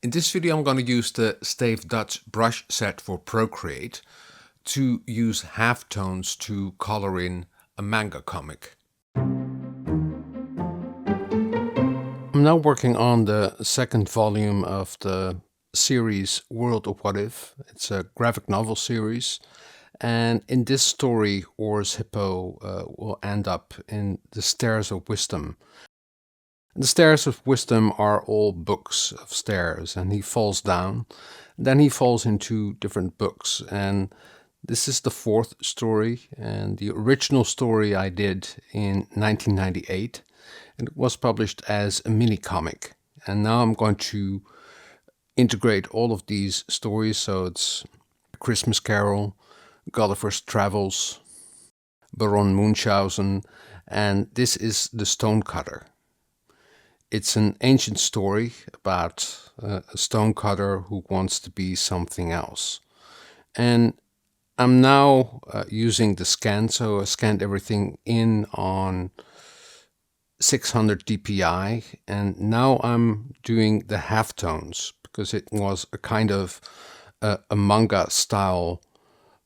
In this video I'm going to use the Stayf Dots brush set for Procreate to use halftones to color in a manga comic. I'm now working on the second volume of the series World of What If. It's a graphic novel series, and in this story Or's hippo will end up in the Stairs of Wisdom. The Stairs of Wisdom are all books of stairs, and he falls down. Then he falls into different books, and this is the fourth story, and the original story I did in 1998, and it was published as a mini comic. And now I'm going to integrate all of these stories, so it's Christmas Carol, Gulliver's Travels, Baron Munchausen, and this is The Stonecutter. It's an ancient story about a stonecutter who wants to be something else. And I'm now using the scan, so I scanned everything in on 600 dpi, and now I'm doing the halftones because it was a kind of a manga style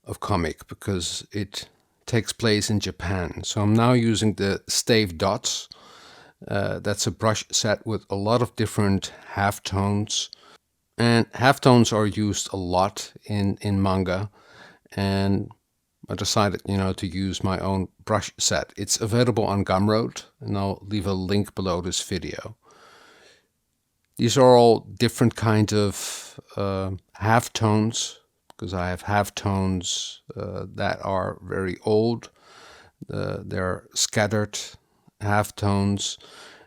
of comic because it takes place in Japan. So I'm now using the Stayf Dots. That's a brush set with a lot of different halftones, and halftones are used a lot in manga, and I decided to use my own brush set. It's available on Gumroad, and I'll leave a link below this video. These are all different kinds of halftones, because I have halftones that are very old. They're scattered halftones,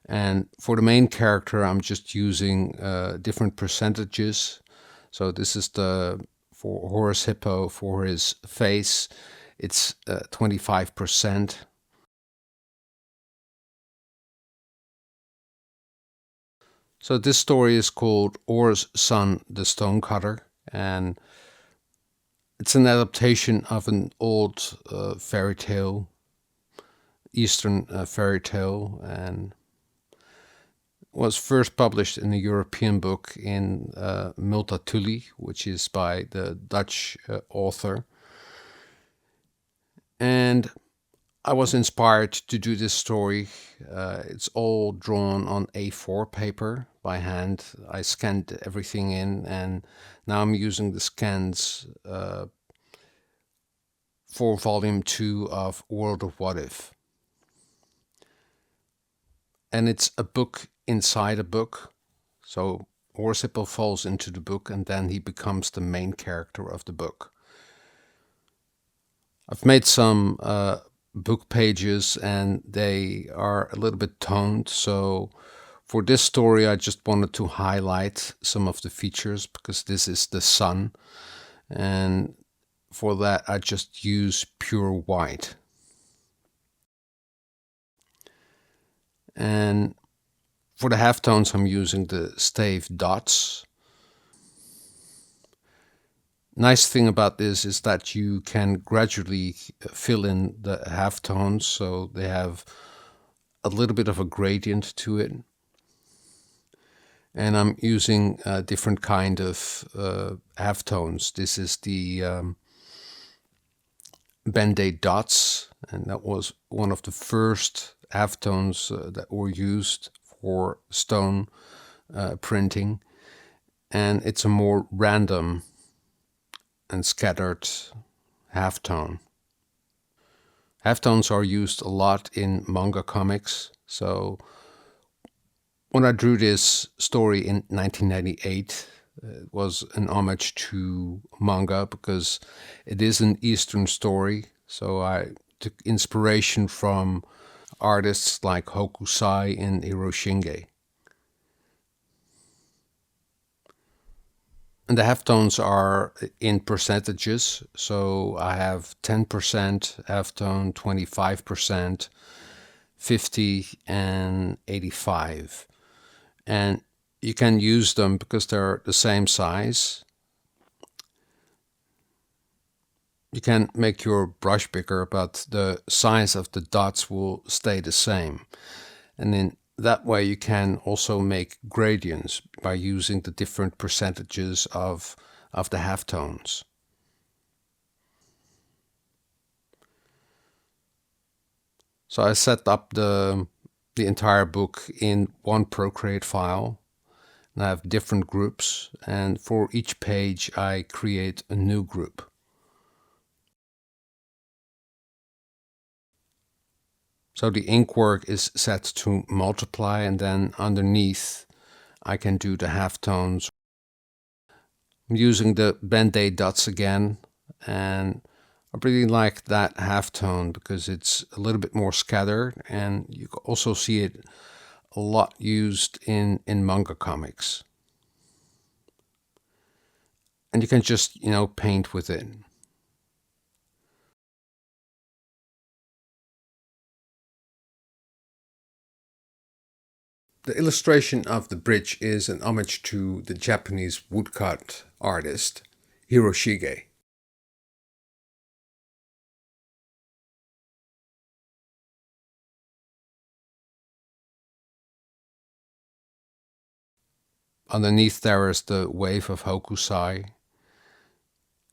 and for the main character I'm just using different percentages. So this is for Horace Hippo, for his face it's 25%. So this story is called Or's Son the Stonecutter, and it's an adaptation of an old fairy tale, Eastern fairy tale, and was first published in a European book in Multatuli, which is by the Dutch author. And I was inspired to do this story. It's all drawn on A4 paper by hand. I scanned everything in, and now I'm using the scans for volume 2 of World of What If. And it's a book inside a book. So Horace Hippo falls into the book, and then he becomes the main character of the book. I've made some book pages, and they are a little bit toned. So for this story, I just wanted to highlight some of the features because this is the sun. And for that, I just use pure white. And for the halftones, I'm using the Stayf Dots. Nice thing about this is that you can gradually fill in the halftones, so they have a little bit of a gradient to it. And I'm using a different kind of halftones. This is the Band-Aid dots, and that was one of the first halftones that were used for stone printing, and it's a more random and scattered halftone. Halftones are used a lot in manga comics, so when I drew this story in 1998, it was an homage to manga because it is an Eastern story. So I took inspiration from artists like Hokusai and Hiroshinge. And the halftones are in percentages. So I have 10% halftone, 25%, 50, and 85. And you can use them because they're the same size. You can make your brush bigger, but the size of the dots will stay the same. And in that way you can also make gradients by using the different percentages of the halftones. So I set up the entire book in one Procreate file, and I have different groups, and for each page I create a new group. So the ink work is set to multiply, and then underneath I can do the halftones. I'm using the Band-Aid dots again, and I really like that halftone because it's a little bit more scattered, and you can also see it a lot used in manga comics. And you can just, paint with it. The illustration of the bridge is an homage to the Japanese woodcut artist Hiroshige. Underneath there is the wave of Hokusai.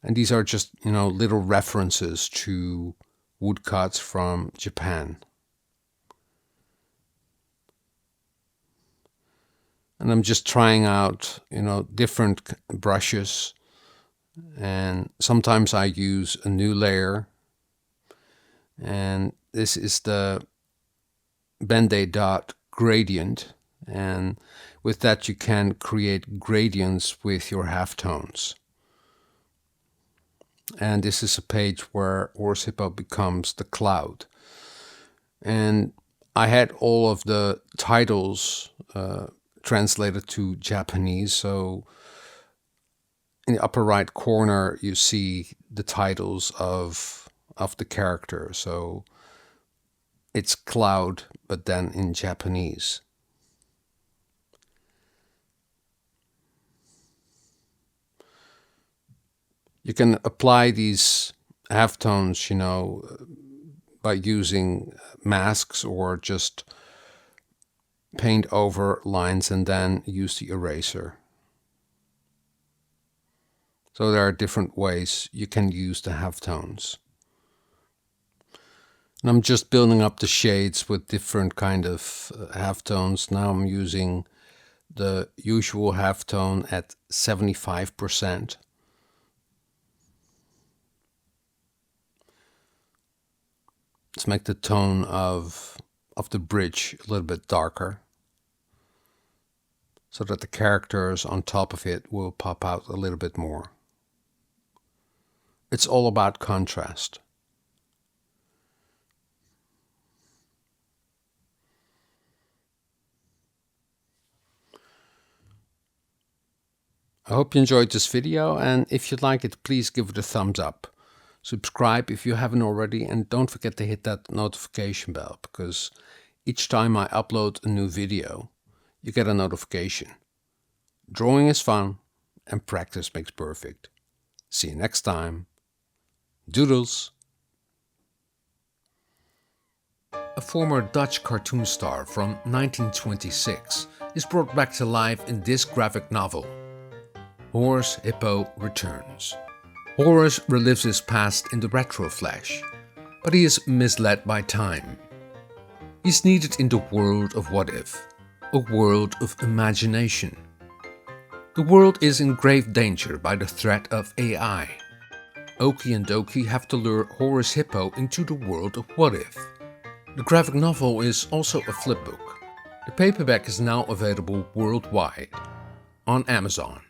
And these are just, little references to woodcuts from Japan. And I'm just trying out, different brushes. And sometimes I use a new layer. And this is the Band-Aid dot gradient. And with that you can create gradients with your halftones. And this is a page where Horse Hippo becomes the cloud. And I had all of the titles translated to Japanese. So in the upper right corner, you see the titles of the character. So it's cloud, but then in Japanese. You can apply these halftones, by using masks or just paint over lines and then use the eraser. So there are different ways you can use the halftones. And I'm just building up the shades with different kind of halftones. Now I'm using the usual halftone at 75%. Let's make the tone of the bridge a little bit darker, so that the characters on top of it will pop out a little bit more. It's all about contrast. I hope you enjoyed this video, and if you like it, please give it a thumbs up. Subscribe if you haven't already, and don't forget to hit that notification bell, because each time I upload a new video, you get a notification. Drawing is fun, and practice makes perfect. See you next time. Doodles! A former Dutch cartoon star from 1926 is brought back to life in this graphic novel. Horse Hippo returns. Horace relives his past in the retro flash, but he is misled by time. He's needed in the world of what if, a world of imagination. The world is in grave danger by the threat of AI. Oki and Doki have to lure Horace Hippo into the world of what if. The graphic novel is also a flipbook. The paperback is now available worldwide on Amazon.